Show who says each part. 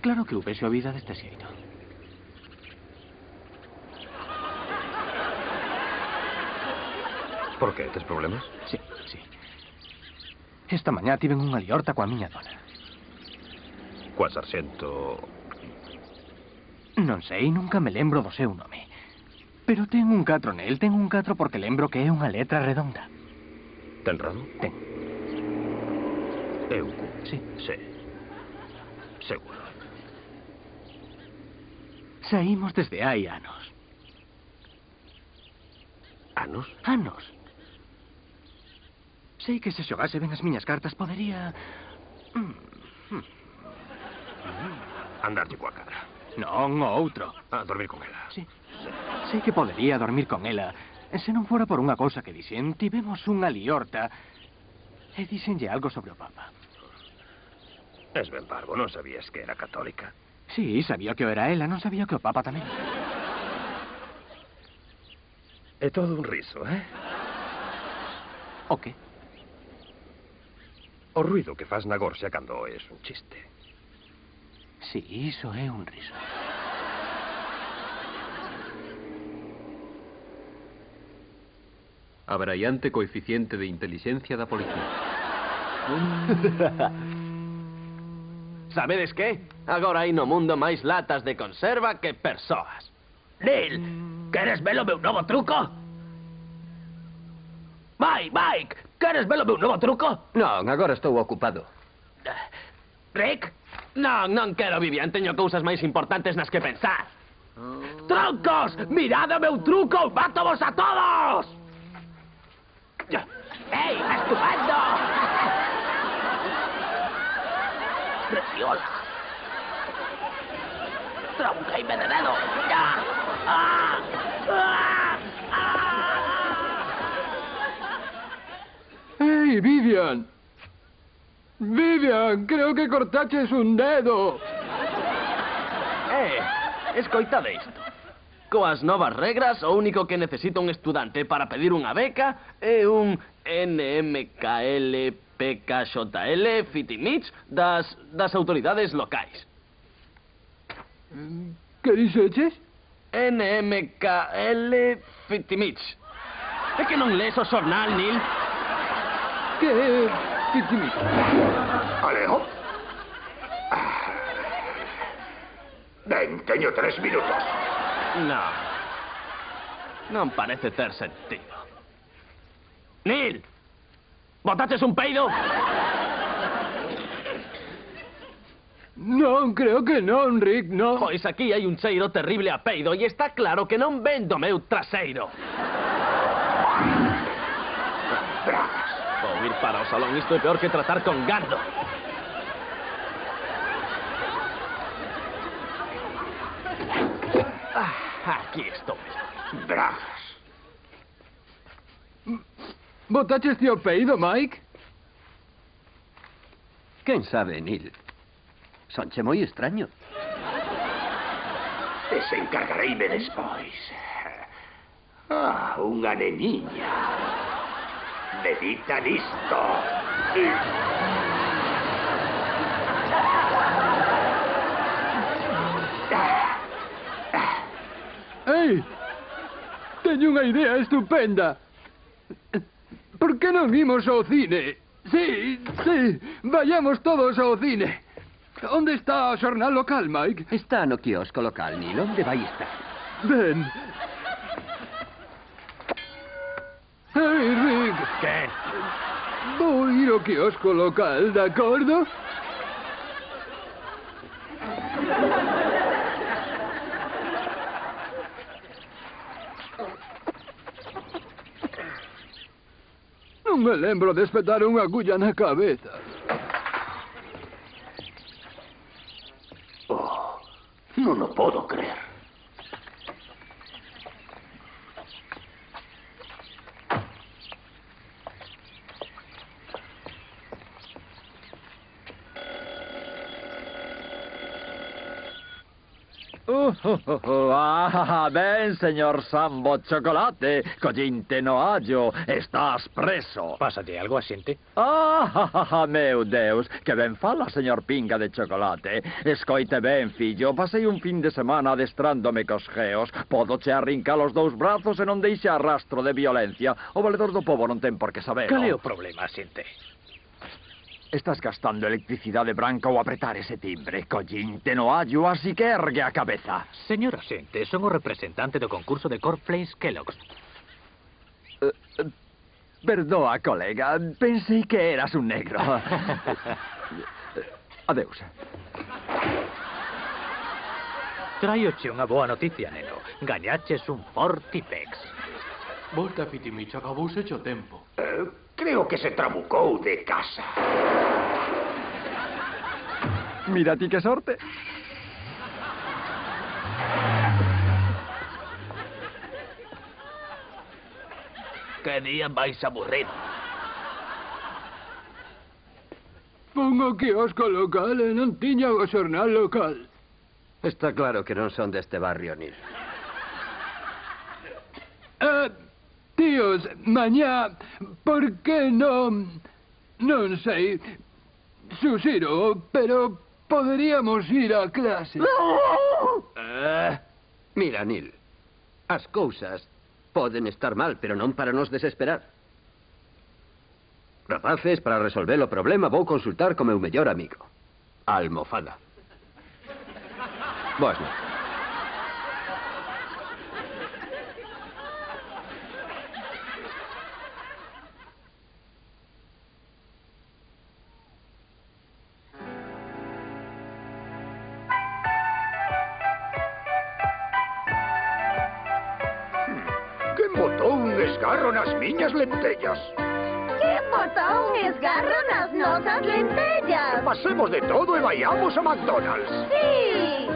Speaker 1: Claro que houvese a vida deste xeito.
Speaker 2: Por que? Tes problemas?
Speaker 1: Sí, sí. Esta mañá tiven unha liorta coa miña dona.
Speaker 2: Coa sarxento...
Speaker 1: Non sei, nunca me lembro do seu nome. Pero ten un 4 nel, ten un 4 porque lembro que é unha letra redonda.
Speaker 2: Ten rabo?
Speaker 1: Ten.
Speaker 2: Euco.
Speaker 1: Sí.
Speaker 2: Sí. Seguro.
Speaker 1: Saímos desde hai anos.
Speaker 2: Anos?
Speaker 1: Anos. Sei que se xogase ben as miñas cartas podería...
Speaker 2: Andarlle coa cara.
Speaker 1: Non, o outro.
Speaker 2: A dormir con ela.
Speaker 1: Sí. Sei que podería dormir con ela. Se non fora por unha cousa que dixen, tivemos unha liorta e dixenlle algo sobre o Papa.
Speaker 2: Es ben parvo, non sabías que era católica.
Speaker 1: Sí, sabía que o era ela, non sabía que o Papa tamén.
Speaker 2: É todo un riso, eh?
Speaker 1: O que?
Speaker 2: O ruido que fas na gorxa cando oes un chiste.
Speaker 1: Sí, iso é un riso.
Speaker 3: Abraiante coeficiente de inteligencia da policía.
Speaker 4: Sabedes que? Agora hai no mundo máis latas de conserva que persoas. Neil, queres ver o meu novo truco? Mike, queres ver o meu novo truco?
Speaker 3: Non, agora estou ocupado.
Speaker 4: Rick? Non quero, Vivian, teño cousas máis importantes nas que pensar. Troncos, mirad o meu truco, mátovos a todos! ¡Ey, estupendo! Preciosa. Tronqueime de dedo. ¡Ya! ¡Ah! ¡Ah! ¡Ah!
Speaker 5: ¡Hey, Vivian! ¡Vivian! Creo que cortaches un dedo.
Speaker 4: Escoitade isto. Coas novas regras, o único que necesita un estudante para pedir unha beca é un NMKLPKJL Fitimich das autoridades locais.
Speaker 5: Que dixeches?
Speaker 4: NMKL Fitimich. É que non lees o xornal, Neil?
Speaker 5: Que é Fitimich?
Speaker 6: Alejo. Ben, teño 3 minutos.
Speaker 4: Non parece ter sentido. Neil, botaches un peido?
Speaker 5: Non, creo que non, Rick, non.
Speaker 4: Pois aquí hai un cheiro terrible a peido e está claro que non ven do meu traseiro. Vou ir para o salón, isto é peor que tratar con gando. Aquí estou.
Speaker 6: Bragas.
Speaker 5: Botaches tío peido, Mike?
Speaker 3: Quen sabe, Neil? Sonche moi extraño.
Speaker 6: Desencargareime despois. Unha neniña. Medita nisto.
Speaker 5: Ei, teño unha idea estupenda. Por que non imos ao cine? Sí, vayamos todos ao cine. Onde está o xornal local, Mike?
Speaker 3: Está no quiosco local, Neil. Onde vai estar?
Speaker 5: Ben. Hey, Rick.
Speaker 4: Que?
Speaker 5: Vou ir ao quiosco local, de acordo? Non me lembro de espetar unha agulla na cabeza.
Speaker 6: Non o podo creer.
Speaker 7: Ben, señor Sambo Chocolate, collinte no hallo, estás preso.
Speaker 1: Pásate algo, asiente.
Speaker 7: Meu Deus, que ben fala, señor Pinga de Chocolate. Escoite ben, fillo, pasei un fin de semana adestrándome cos geos. Podo che arrincar os 2 brazos e non deixar rastro de violencia. O valedor do pobo non ten por que saber.
Speaker 1: Cal é o problema, asiente?
Speaker 7: Estás gastando electricidade branca ou apretar ese timbre. Collinte no hallo, así que ergue a cabeza.
Speaker 1: Señor asiente, son o representante do concurso de Cornflakes Kellogg's.
Speaker 7: Perdoa, colega, pensei que eras un negro. Adeus.
Speaker 1: Traioche unha boa noticia, neno. Gañaches un Fortipex.
Speaker 5: Volta, Pitimicho, acabouse o tempo.
Speaker 6: Creo que se trabucou de casa.
Speaker 7: Mira ti que sorte.
Speaker 4: Que día máis aburrido.
Speaker 5: Fun ao quiosco local e non tiña o xornal local.
Speaker 3: Está claro que non son deste barrio, Neil.
Speaker 5: Tíos, mañá, por que non... Non sei... Suxiro, pero poderíamos ir a clase.
Speaker 3: Mira, Neil, as cousas poden estar mal, pero non para nos desesperar. Rapaces, para resolver o problema vou consultar co meu mellor amigo, a almofada. Boas noches.
Speaker 6: Que botón esgarro nas miñas lentellas.
Speaker 8: Que botón esgarro nas nosas lentellas.
Speaker 6: Pasemos de todo e vayamos a McDonald's.
Speaker 8: Sí.